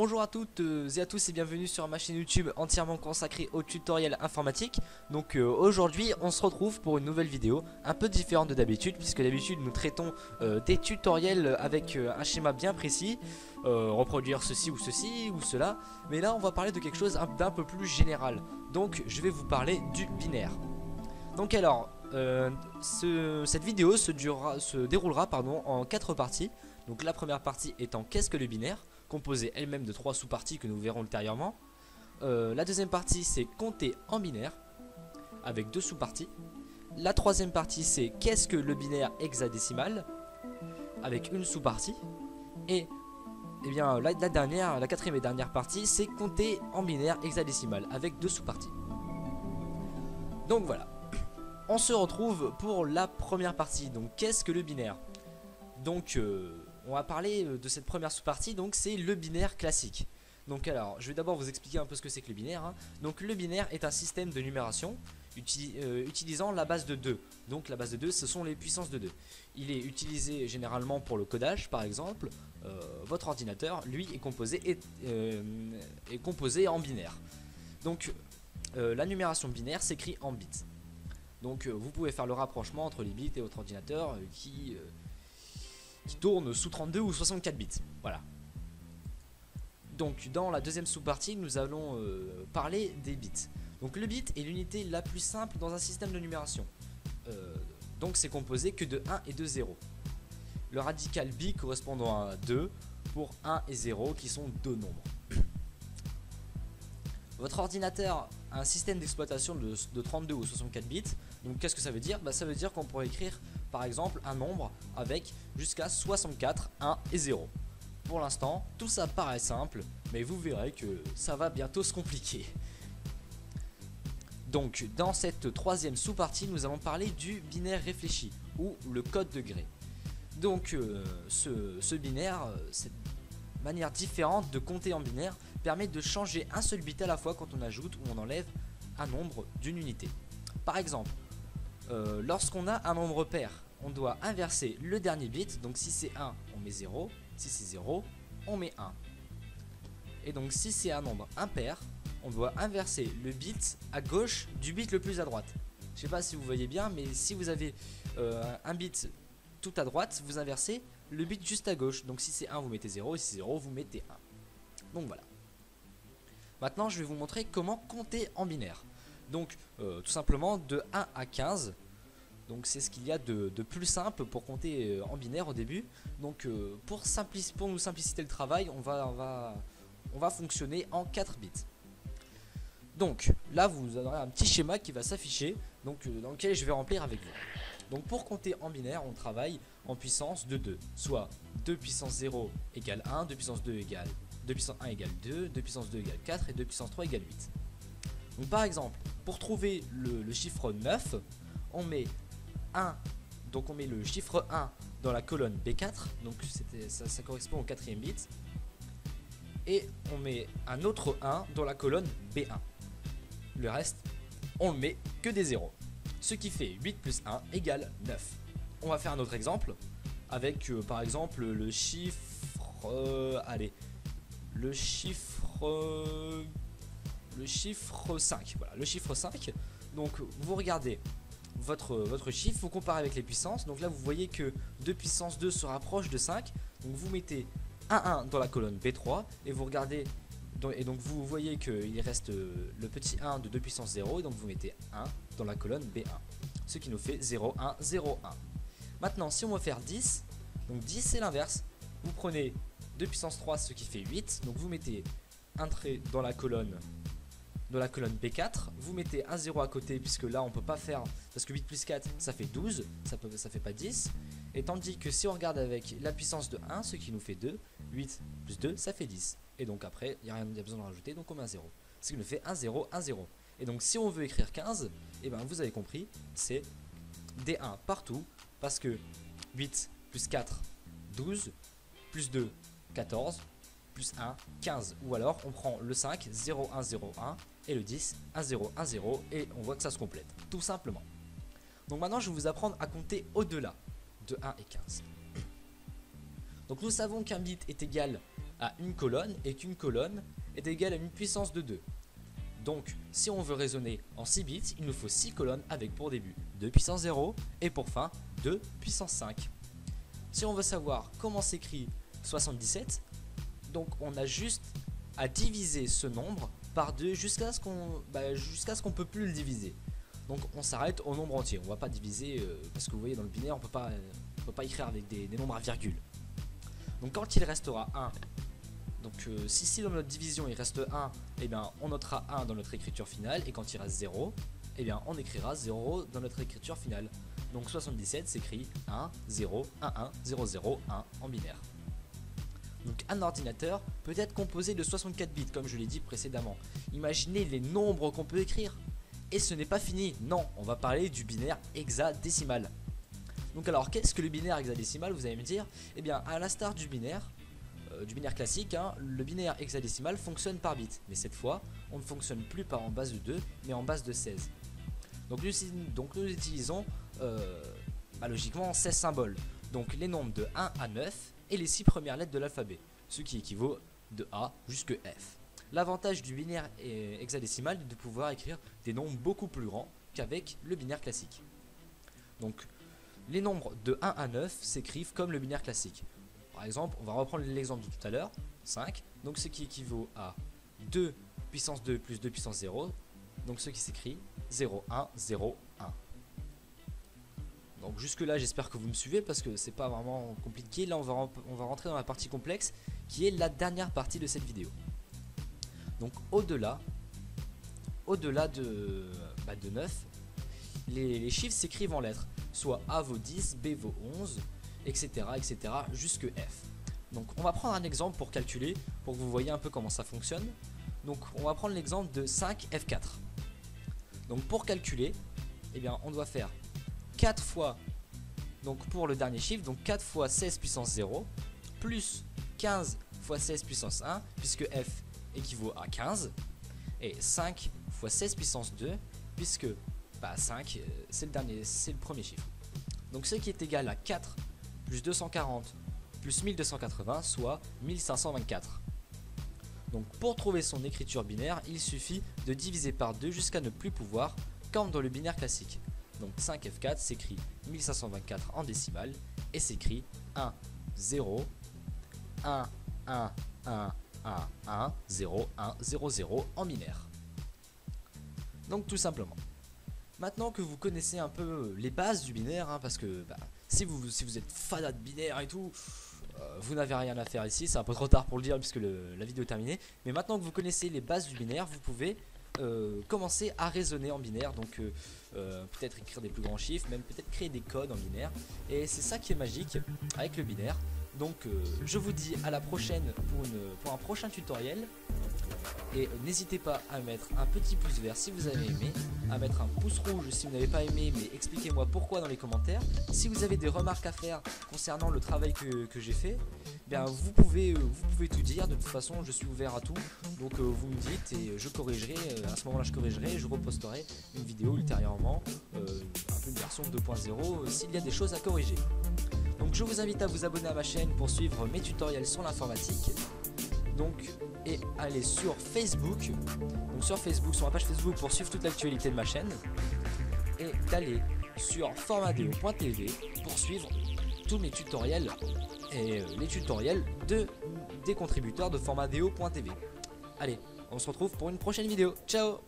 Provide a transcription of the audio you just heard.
Bonjour à toutes et à tous et bienvenue sur ma chaîne YouTube entièrement consacrée au tutoriel informatique. Donc aujourd'hui on se retrouve pour une nouvelle vidéo un peu différente de d'habitude, puisque d'habitude nous traitons des tutoriels avec un schéma bien précis, reproduire ceci ou cela. Mais là on va parler de quelque chose d'un peu plus général. Donc je vais vous parler du binaire. Donc alors cette vidéo se déroulera en 4 parties. Donc la première partie étant qu'est-ce que le binaire, composée elle-même de 3 sous-parties que nous verrons ultérieurement. La deuxième partie c'est compter en binaire, avec 2 sous-parties. La troisième partie c'est qu'est-ce que le binaire hexadécimal, avec une sous-partie. Et bien la quatrième et dernière partie c'est compter en binaire hexadécimal, avec 2 sous-parties. Donc voilà, on se retrouve pour la première partie. Donc qu'est-ce que le binaire? Donc on va parler de cette première sous-partie, donc c'est le binaire classique. Donc alors, je vais d'abord vous expliquer un peu ce que c'est que le binaire. Donc le binaire est un système de numération utilisant la base de 2. Donc la base de 2, ce sont les puissances de 2. Il est utilisé généralement pour le codage, par exemple. Votre ordinateur, lui, est composé en binaire. Donc la numération binaire s'écrit en bits. Donc vous pouvez faire le rapprochement entre les bits et votre ordinateur qui tourne sous 32 ou 64 bits. Voilà. Donc dans la deuxième sous-partie, nous allons parler des bits. Donc le bit est l'unité la plus simple dans un système de numération. Donc c'est composé que de 1 et de 0. Le radical bi correspondant à 2 pour 1 et 0 qui sont deux nombres. Votre ordinateur a un système d'exploitation de 32 ou 64 bits. Donc qu'est-ce que ça veut dire? Ça veut dire qu'on pourrait écrire par exemple un nombre avec jusqu'à 64, 1 et 0. Pour l'instant, tout ça paraît simple, mais vous verrez que ça va bientôt se compliquer. Donc dans cette troisième sous-partie, nous allons parler du binaire réfléchi, ou le code de Gray. Donc ce binaire, cette manière différente de compter en binaire, permet de changer un seul bit à la fois quand on ajoute ou on enlève un nombre d'une unité. Par exemple, lorsqu'on a un nombre pair, on doit inverser le dernier bit. Donc si c'est 1, on met 0. Si c'est 0, on met 1. Et donc si c'est un nombre impair, on doit inverser le bit à gauche du bit le plus à droite. Je sais pas si vous voyez bien, mais si vous avez un bit tout à droite, vous inversez le bit juste à gauche. Donc si c'est 1, vous mettez 0. Et si c'est 0, vous mettez 1. Donc voilà. Maintenant, je vais vous montrer comment compter en binaire. Donc tout simplement de 1 à 15. Donc c'est ce qu'il y a de plus simple pour compter en binaire au début. Donc pour nous simplifier le travail, on va fonctionner en 4 bits. Donc là vous aurez un petit schéma qui va s'afficher, dans lequel je vais remplir avec vous. Donc pour compter en binaire, on travaille en puissance de 2. Soit 2 puissance 0 égale 1, 2 puissance 2 égale 2 puissance 1 égale 2, 2 puissance 2 égale 4 et 2 puissance 3 égale 8. Donc par exemple, pour trouver le chiffre 9, on met 1, donc on met le chiffre 1 dans la colonne B4, donc ça correspond au 4e bit, et on met un autre 1 dans la colonne B1. Le reste, on ne met que des 0, ce qui fait 8 plus 1 égale 9. On va faire un autre exemple, avec par exemple le chiffre, le chiffre 5, voilà, le chiffre 5, donc vous regardez votre chiffre, vous comparez avec les puissances. Donc là vous voyez que 2 puissance 2 se rapproche de 5. Donc vous mettez un 1 dans la colonne B3 et vous regardez, et donc vous voyez qu'il reste le petit 1 de 2 puissance 0, et donc vous mettez 1 dans la colonne B1, ce qui nous fait 0, 1, 0, 1. Maintenant si on veut faire 10, donc 10 c'est l'inverse, vous prenez 2 puissance 3, ce qui fait 8, donc vous mettez un trait dans la colonne B4, vous mettez un 0 à côté, puisque là on peut pas faire, parce que 8 plus 4 ça fait 12, ça fait pas 10, et tandis que si on regarde avec la puissance de 1, ce qui nous fait 2, 8 plus 2 ça fait 10, et donc après il n'y a besoin de rajouter, donc on met un 0, ce qui nous fait 1 0 1 0. Et donc si on veut écrire 15, et ben vous avez compris, c'est des 1 partout, parce que 8 plus 4 12, plus 2 14, plus 1, 15. Ou alors on prend le 5, 0, 1, 0, 1, et le 10, 1, 0, 1, 0, et on voit que ça se complète, tout simplement. Donc maintenant je vais vous apprendre à compter au-delà de 1 et 15. Donc nous savons qu'un bit est égal à une colonne et qu'une colonne est égale à une puissance de 2. Donc si on veut raisonner en 6 bits, il nous faut 6 colonnes avec pour début 2 puissance 0 et pour fin 2 puissance 5. Si on veut savoir comment s'écrit 77, donc on a juste à diviser ce nombre par 2 jusqu'à ce qu'on peut plus le diviser. Donc on s'arrête au nombre entier, on va pas diviser parce que vous voyez dans le binaire on peut pas écrire avec des nombres à virgule. Donc quand il restera 1, donc si dans notre division il reste 1, eh bien on notera 1 dans notre écriture finale, et quand il reste 0, eh bien on écrira 0 dans notre écriture finale. Donc 77 s'écrit 1, 0, 1, 1, 0, 0, 1 en binaire. Donc un ordinateur peut être composé de 64 bits comme je l'ai dit précédemment. Imaginez les nombres qu'on peut écrire. Et ce n'est pas fini, non, on va parler du binaire hexadécimal. Donc alors qu'est-ce que le binaire hexadécimal, vous allez me dire? Eh bien à l'instar du binaire classique, le binaire hexadécimal fonctionne par bits. Mais cette fois, on ne fonctionne plus par en base de 2, mais en base de 16. Donc nous utilisons logiquement 16 symboles. Donc les nombres de 1 à 9 et les 6 premières lettres de l'alphabet, ce qui équivaut de A jusqu'à F. L'avantage du binaire hexadécimal est de pouvoir écrire des nombres beaucoup plus grands qu'avec le binaire classique. Donc les nombres de 1 à 9 s'écrivent comme le binaire classique. Par exemple, on va reprendre l'exemple de tout à l'heure, 5, donc ce qui équivaut à 2 puissance 2 plus 2 puissance 0, donc ce qui s'écrit 0, 1, 0, 1. Donc jusque là j'espère que vous me suivez parce que c'est pas vraiment compliqué. Là on va rentrer dans la partie complexe qui est la dernière partie de cette vidéo. Donc au-delà de 9, les chiffres s'écrivent en lettres, soit A vaut 10, B vaut 11, etc. jusque F. Donc on va prendre un exemple pour calculer, pour que vous voyez un peu comment ça fonctionne. Donc on va prendre l'exemple de 5F4. Donc pour calculer, eh bien, on doit faire 4 fois, donc pour le dernier chiffre, donc 4 fois 16 puissance 0, plus 15 fois 16 puissance 1, puisque F équivaut à 15, et 5 fois 16 puissance 2, puisque 5 c'est le premier chiffre. Donc ce qui est égal à 4 plus 240 plus 1280, soit 1524. Donc pour trouver son écriture binaire, il suffit de diviser par 2 jusqu'à ne plus pouvoir, comme dans le binaire classique. Donc 5F4 s'écrit 1524 en décimale et s'écrit 1, 0, 1, 1, 1, 1, 1, 0, 1, 0, 0 en binaire. Donc tout simplement. Maintenant que vous connaissez un peu les bases du binaire, parce que si vous êtes fanat de binaire et tout, vous n'avez rien à faire ici, c'est un peu trop tard pour le dire puisque la vidéo est terminée. Mais maintenant que vous connaissez les bases du binaire, vous pouvez commencer à raisonner en binaire, donc peut-être écrire des plus grands chiffres, même peut-être créer des codes en binaire. Et c'est ça qui est magique avec le binaire. Donc je vous dis à la prochaine pour un prochain tutoriel. Et n'hésitez pas à mettre un petit pouce vert si vous avez aimé, à mettre un pouce rouge si vous n'avez pas aimé, mais expliquez-moi pourquoi dans les commentaires. Si vous avez des remarques à faire concernant le travail que j'ai fait, bien vous pouvez tout dire. De toute façon, je suis ouvert à tout. Donc vous me dites et je corrigerai. À ce moment-là, je corrigerai, je reposterai une vidéo ultérieurement, un peu une version 2.0 s'il y a des choses à corriger. Donc je vous invite à vous abonner à ma chaîne pour suivre mes tutoriels sur l'informatique. Donc, et aller sur Facebook, donc sur ma page Facebook pour suivre toute l'actualité de ma chaîne, et d'aller sur formadeo.tv pour suivre tous mes tutoriels et les tutoriels des contributeurs de formadeo.tv. Allez, on se retrouve pour une prochaine vidéo. Ciao!